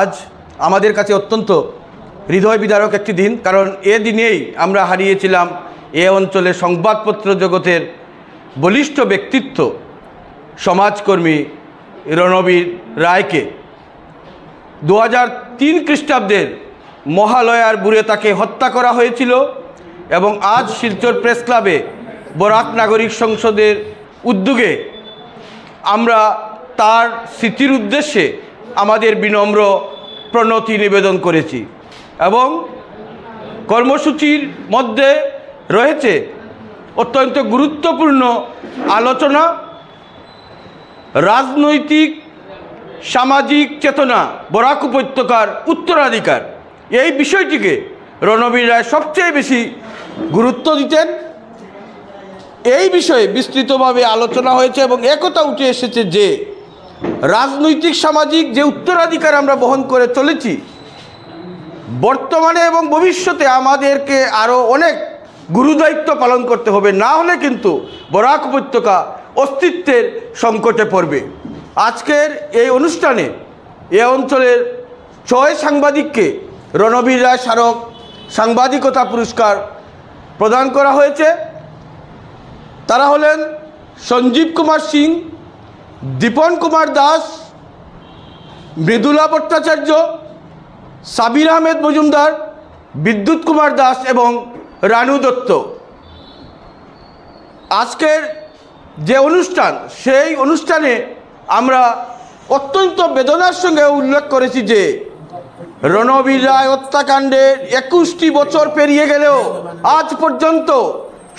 আজ আমাদের কাছে অত্যন্ত হৃদয় বিদারক একটি দিন, কারণ এ দিনেই আমরা হারিয়েছিলাম এ অঞ্চলের সংবাদপত্র জগতের বলিষ্ঠ ব্যক্তিত্ব সমাজকর্মী রণবীর রায়কে। 2003 খ্রিস্টাব্দের মহালয়ার বুড়ে তাকে হত্যা করা হয়েছিল এবং আজ শিলচর প্রেস ক্লাবে বরাক নাগরিক সংসদের উদ্যোগে আমরা তার স্মৃতির উদ্দেশ্যে আমাদের বিনম্র প্রণতি নিবেদন করেছি এবং কর্মসূচির মধ্যে রয়েছে অত্যন্ত গুরুত্বপূর্ণ আলোচনা, রাজনৈতিক সামাজিক চেতনা বরাক উপত্যকার উত্তরাধিকার। এই বিষয়টিকে রণবীর রায় সবচেয়ে বেশি গুরুত্ব দিতেন। এই বিষয়ে বিস্তৃতভাবে আলোচনা হয়েছে এবং একথা উঠে এসেছে যে রাজনৈতিক সামাজিক যে উত্তরাধিকার আমরা বহন করে চলেছি, বর্তমানে এবং ভবিষ্যতে আমাদেরকে আরও অনেক গুরুদায়িত্ব পালন করতে হবে, না হলে কিন্তু বরাক উপত্যকা অস্তিত্বের সংকটে পড়বে। আজকের এই অনুষ্ঠানে এ অঞ্চলের 6 সাংবাদিককে রণবীর রায় স্মারক সাংবাদিকতা পুরস্কার প্রদান করা হয়েছে। তারা হলেন সঞ্জীব কুমার সিং, দীপন কুমার দাস, মৃদুলা ভট্টাচার্য, সাবির আহমেদ মজুমদার, বিদ্যুৎ কুমার দাস এবং রানু দত্ত। আজকের যে অনুষ্ঠান, সেই অনুষ্ঠানে আমরা অত্যন্ত বেদনার সঙ্গে উল্লেখ করেছি যে রণবীর রায় হত্যাকাণ্ডের 21টি বছর পেরিয়ে গেলেও আজ পর্যন্ত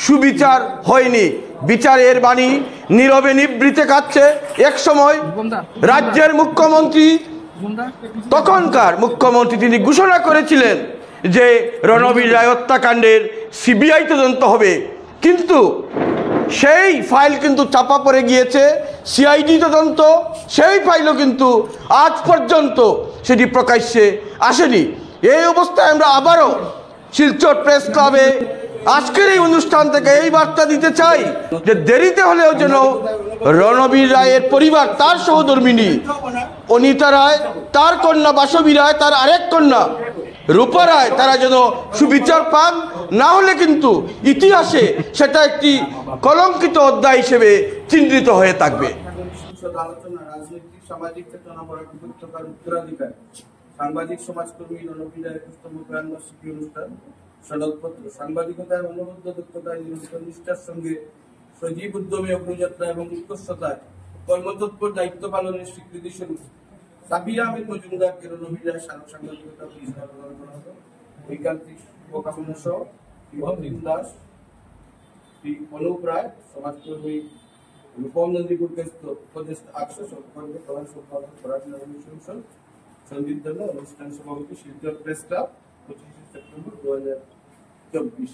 সুবিচার হয়নি। বিচারের বাণী নীরবে নিবৃতে কাটছে। এক সময় রাজ্যের মুখ্যমন্ত্রী, তখনকার মুখ্যমন্ত্রী, তিনি ঘোষণা করেছিলেন যে রণবীর রায় হত্যাকাণ্ডের সিবিআই তদন্ত হবে, কিন্তু সেই ফাইল কিন্তু চাপা পড়ে গিয়েছে। সিআইডি তদন্ত, সেই ফাইলও কিন্তু আজ পর্যন্ত সেটি প্রকাশ্যে আসেনি। এই অবস্থায় আমরা আবারও শিলচর প্রেস ক্লাবে আজকের এই অনুষ্ঠান থেকে এই বার্তা দিতে চাই যে দেরিতে হলেও যেন রণবীর রায়ের পরিবার, তার সহধর্মিণী অনিতা রায়, তার কন্যা বাসবী রায়, তার আরেক কন্যা রূপা রায়, তারা যেন সুবিচার পান, না হলে কিন্তু ইতিহাসে সেটা একটি কলঙ্কিত অধ্যায় হিসেবে চিহ্নিত হয়ে থাকবে। রাজনৈতিক সামাজিক চেতনা বরাক উপত্যকার উত্তরাধিকার সাংবাদিক সমাজকর্মী রণবীর রায়ের 21তম প্রয়াণবার্ষিকী অনুষ্ঠান সনদপত্র সাংবাদিকতায় অনবদ্য দক্ষতায় নিরন্তর নিষ্ঠার সঙ্গে সজীব উদ্যমে অগ্রযাত্রা এবং উৎকর্ষতায় কর্মতৎপর দায়িত্ব পালনের স্বীকৃতি স্বরূপ সাবির আহমেদ মজুমদারকে রণবীর রায় স্মারক সাংবাদিকতা পুরস্কার প্রদান করা হলো। ঐকান্তিক শুভকামনা সহ বিভম দাস, শ্রী অনুপ রায়, সমাজকর্মী রূপম নন্দীপুরকে উপদেষ্টা আকশ সরকারের প্রধান সম্পাদক বরাক নাগরিক সংসদ সন্দীপ দত্ত, অনুষ্ঠান সভাপতি শিলচর প্রেস ক্লাব, 25 সেপ্টেম্বর 2024।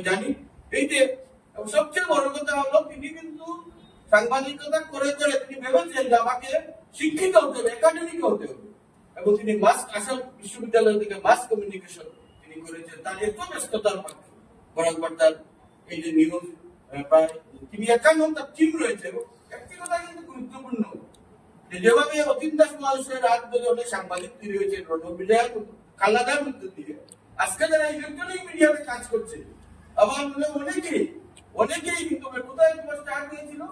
জানি এই যে সবচেয়ে বড় কথা হলো তিনি কিন্তু সাংবাদিকতা করে করে তিনি ভেবেছেন যে আমাকে শিক্ষিত হতে হবে, একাডেমিক হতে হবে, এবং তিনি আসাম বিশ্ববিদ্যালয় থেকে মাস কমিউনিকেশন তিনি করেছেন। তার এত ব্যস্ততার মধ্যে বরাক বার্তার এই যে নিউজ প্রায় তিনি একান্ন তার টিম রয়েছে এবং একটি কথা কিন্তু গুরুত্বপূর্ণ যে যেভাবে অতীন দাস মহাশয়ের রাত বলে অনেক সাংবাদিক তৈরি হয়েছে রণবীর রায় কালাদার মধ্যে দিয়ে, আজকে যারা ইলেকট্রনিক মিডিয়াতে কাজ করছে আবার অনেকেই কিন্তু কোথায় তোমার স্টার্ট হয়েছিল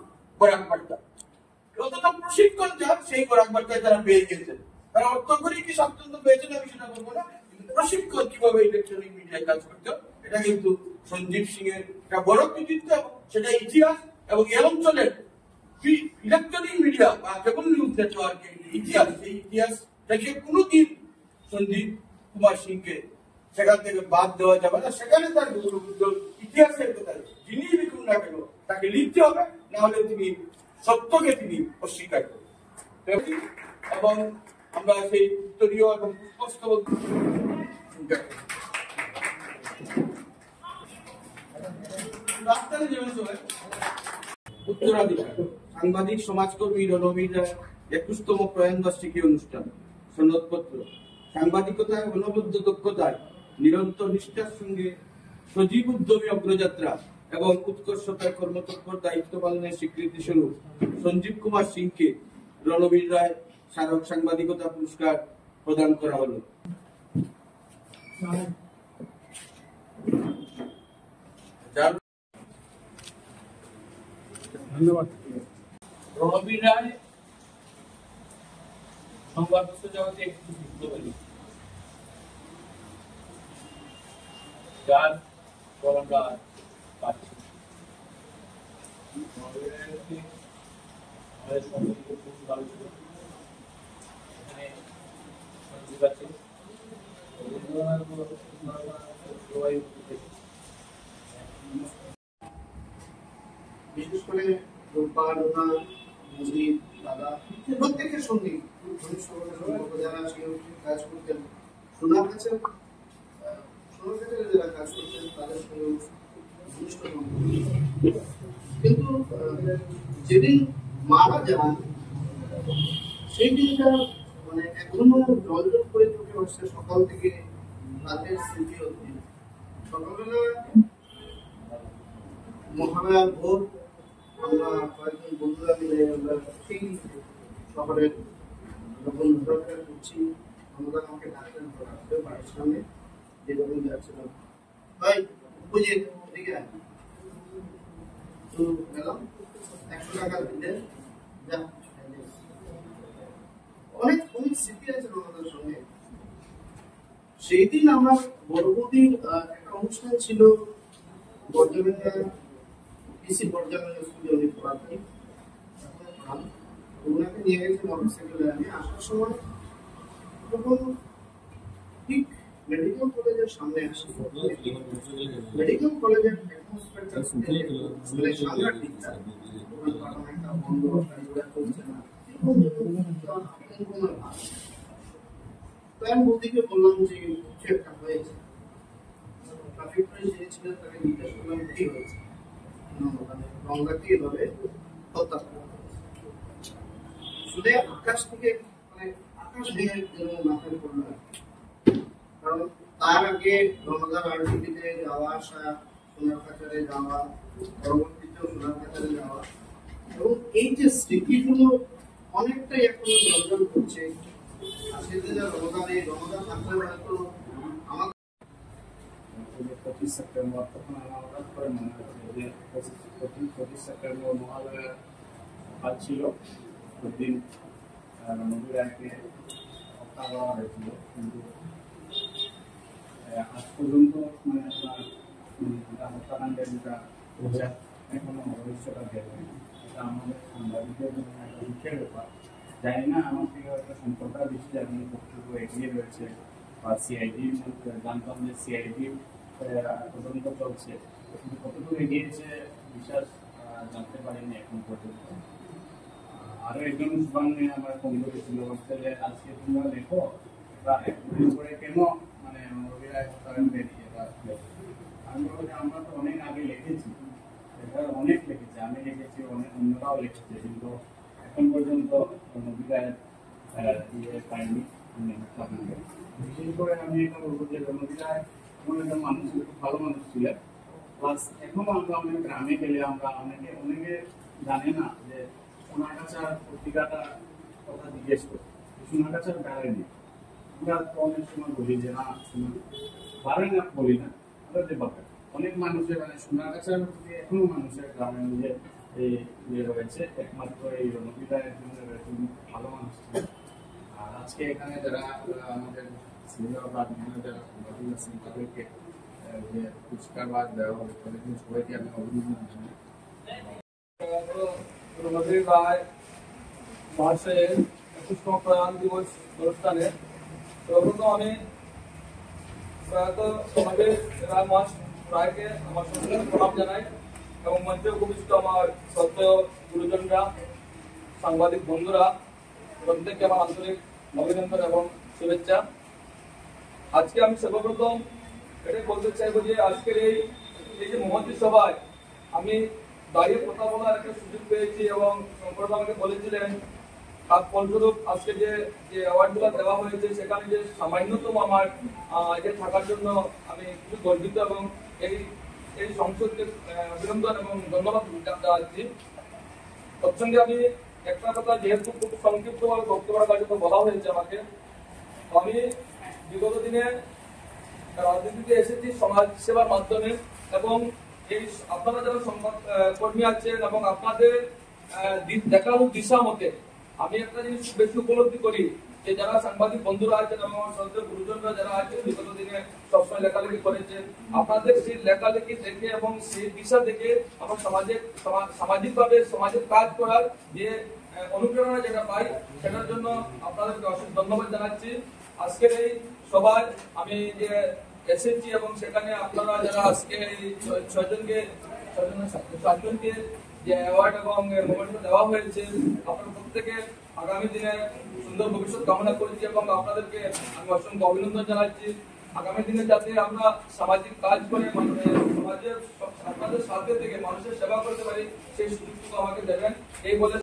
বরাক বার্তা, অতটা প্রশিক্ষণ যাক সেই বরাক বার্তায় তারা পেয়ে গেছেন। তারা অর্থ করে কি স্বাচ্ছন্দ্য পেয়েছেন আমি সেটা বলবো না, কিন্তু প্রশিক্ষণ কিভাবে ইলেকট্রনিক মিডিয়ায় কাজ করতে এটা কিন্তু সঞ্জীব সিং এর একটা বড় কৃতিত্ব, সেটা ইতিহাস এবং এই অঞ্চলের ইলেকট্রনিক মিডিয়া বা কেবল নিউজ নেটওয়ার্কের ইতিহাস, এই ইতিহাস থেকে কোনোদিন সঞ্জীব কুমার সিংকে সেখান থেকে বাদ দেওয়া যাবে না। সেখানে তার ইতিহাসের কথা যিনি লিখুন না কেন তাকে লিখতে হবে, না হলে তিনি সত্যকে তিনি অস্বীকার করবেন। এবং আমরা সেই উত্তরীয় এবং স্পষ্ট উত্তরাধিকার সাংবাদিক সমাজকর্মী রণবীর রায় 21তম প্রয়াণবার্ষিকী অনুষ্ঠান সনদপত্র সাংবাদিকতায় অনবদ্য দক্ষতায় নিরন্তর নিষ্ঠার সঙ্গে সজীব উদ্যমী অগ্রযাত্রা এবং উৎকর্ষতার কর্মতৎপর দায়িত্ব পালনের স্বীকৃতি স্বরূপ সঞ্জীব কুমার সিংকে রণবীর রায় স্মারক সাংবাদিকতা পুরস্কার প্রদান করা হলো। ধন্যবাদ। রণবীর রায় সংবাদ জগতে একটু বিপ্লবী, যার আমরা পাচ্ছি। রণবীর রায় হচ্ছে আমাদের সঙ্গে খুব ভালো ছিল, এখানে সঞ্জীব আছে, বিশেষ করে রূপার মুজিব দাদা প্রত্যেকের সঙ্গে যারা কাজ করতেন, সোনার কাছে যারা কাজ করতেন তাদের সঙ্গে ঘনিষ্ঠ কিন্তু যেদিন মারা যান সেই দিনটা মানে এখনো জল জল করে চোখে আসছে। সকাল থেকে রাতের স্মৃতি অবধি সকালবেলা মহালয়ার ভোর আমরা কয়েকজন বন্ধুরা মিলে আমরা সেই শহরের যখন ঘোরাফেরা করছি, আমরা আমাকে ডাকলেন রাখতে বাড়ির সামনে যে যখন যাচ্ছিলাম, ভাই বুঝে ঠিক আছে তো গেলাম 100 টাকা দিলে যা। অনেক অনেক স্মৃতি আছে আমাদের সঙ্গে। সেই দিন আমার বড়বদির একটা অনুষ্ঠান ছিল বর্ধমানে, পিসি বর্ধমানে স্কুলে উনি পড়াতেন। ওনাকে নিয়ে গেছি মোটরসাইকেলে। আমি আসার সময় তখন ঠিক মেডিকেল কলেজের সামনে আসি। মেডিকেল কলেজের অ্যাটমসফিয়ারটা মানে সাংঘাতিকটা, একটা বন্ধ গাড়ি চলছে না। আমি বৌদিকে বললাম যে কিছু একটা হয়েছে। ট্রাফিক পুলিশ যিনি ছিলেন তাকে জিজ্ঞেস করলাম কি হয়েছে, গঙ্গাকে এভাবে হত্যা করা শুনে আকাশ থেকে মানে আকাশ ভেঙে মাথায় পড়ল। কারণ তার আগে রমজান আরটিভিতে যাওয়া আসা, সোনার কাছারে যাওয়া, পরবর্তীতেও সোনার কাছারে যাওয়া এবং এই যে স্মৃতিগুলো অনেকটাই এখনো জলজল করছে। আজকের দিনে রমজান থাকলে হয়তো আমাদের 25 সেপ্টেম্বর তখন আমার হঠাৎ করে মনে হচ্ছে যে 25 সেপ্টেম্বর মহালয়া আজ ছিল, দিন রণবীর রায়কে হত্যা করা হয়েছিল। কিন্তু আজ পর্যন্ত মানে আপনার হত্যাকাণ্ডের যেটা এখনো ভবিষ্যৎ দেওয়া হয়নি। এটা আমাদের সাংবাদিকদের জন্য একটা দুঃখের ব্যাপার। জানি না আমার থেকে হয়তো সম্পর্কটা বেশি জানি কতটুকু এগিয়ে রয়েছে বা সিআইডি জানতাম যে সিআইডি তদন্ত চলছে, কিন্তু কতটুকু এগিয়েছে বিশেষ জানতে পারিনি এখন পর্যন্ত। আরো একজন শুভাঙ্গে আমার ফোন করেছিল, বলছে যে আজকে তোমরা দেখো একদিন করে কেন মানে রণবীর রায় হত্যাকাণ্ডে আমি বলছি আমরা তো অনেক আগে লিখেছি, এটা অনেক লিখেছি, আমি লিখেছি, অনেক অন্যরাও লিখেছে, কিন্তু এখন পর্যন্ত রণবীর রায়ের পাইনি হত্যাকাণ্ডে। বিশেষ করে আমি এটা বলবো যে রণবীর রায় এমন একটা মানুষ ছিল, খুব ভালো মানুষ ছিলেন। প্লাস এখনো আমরা অনেক গ্রামে গেলে আমরা অনেকে জানে না যে সোনাগাছার পত্রিকাটা কথা জিজ্ঞেস করি, সোনাগাছার বেড়ায়নি। আমরা তো অনেক সময় বলি যে না পারে না, বলি না, আমরা যে পাবে অনেক মানুষের মানে সোনাগাছার এখনো মানুষের গ্রামে যে ইয়ে রয়েছে, একমাত্র এই রণবীর রায়ের জন্য ভালো মানুষ ছিলেন। আর আজকে এখানে যারা আমাদের সিনিয়র বা বিভিন্ন যারা সাংবাদিক আছেন তাদেরকে যে পুরস্কার বা দেওয়া হবে তাদেরকে সবাইকে আমি অভিনন্দন জানাই। রণবীর রায় মার্চের 21তম প্রয়াণ দিবস অনুষ্ঠানে সর্বপ্রথম আমি প্রয়াত রণবীর রায় রায়কে আমার সঙ্গে প্রণাম জানাই এবং মঞ্চে উপবিষ্ট আমার শ্রদ্ধেয় গুরুজনরা, সাংবাদিক বন্ধুরা, প্রত্যেককে আমার আন্তরিক অভিনন্দন এবং শুভেচ্ছা। আজকে আমি সর্বপ্রথম এটাই বলতে চাইবো যে আজকের এই যে মহতী সভায় আমি দাঁড়িয়ে কথা বলার একটা সুযোগ পেয়েছি এবং সম্পর্ক আমাকে বলেছিলেন তার ফলস্বরূপ আজকে যে অ্যাওয়ার্ডগুলো দেওয়া হয়েছে সেখানে যে সামান্যতম আমার থাকার জন্য আমি খুবই গর্বিত এবং এই এই সংসদকে অভিনন্দন এবং ধন্যবাদ জানাচ্ছি। প্রসঙ্গে আমি একটা কথা, যেহেতু খুব সংক্ষিপ্তভাবে বক্তব্য রাখার জন্য বলা হয়েছে আমাকে, আমি বিগত দিনে রাজনীতিতে এসেছি সমাজ সেবার মাধ্যমে, এবং এই আপনারা যারা সংবাদ কর্মী আছেন এবং আপনাদের দেখানো দিশা মতে আমি একটা জিনিস বেশি উপলব্ধি করি যে যারা সাংবাদিক বন্ধুরা আছেন এবং আমার শ্রদ্ধেয় গুরুজনরা যারা আছেন বিগত দিনে সবসময় লেখালেখি করেছেন, আপনাদের সেই লেখালেখি দেখে এবং সেই দিশা দেখে আমার সামাজিকভাবে সমাজের কাজ করার যে অনুপ্রেরণা যেটা পাই, সেটার জন্য আপনাদেরকে অশেষ ধন্যবাদ জানাচ্ছি। আজকের এই সভায় আমি যে এসেছি এবং সেখানে আপনারা যারা আজকে এই সাতজনকে যে অ্যাওয়ার্ড এবং মোমেন্ট দেওয়া হয়েছে, আপনার প্রত্যেকে আগামী দিনে সুন্দর ভবিষ্যৎ কামনা করছি এবং আপনাদেরকে আমি অসংখ্য অভিনন্দন জানাচ্ছি। আগামী দিনে যাতে আমরা সামাজিক কাজ করে সমাজের আপনাদের সাথে থেকে মানুষের সেবা করতে পারি, সেই সুযোগটুকু আমাকে দেবেন এই বলে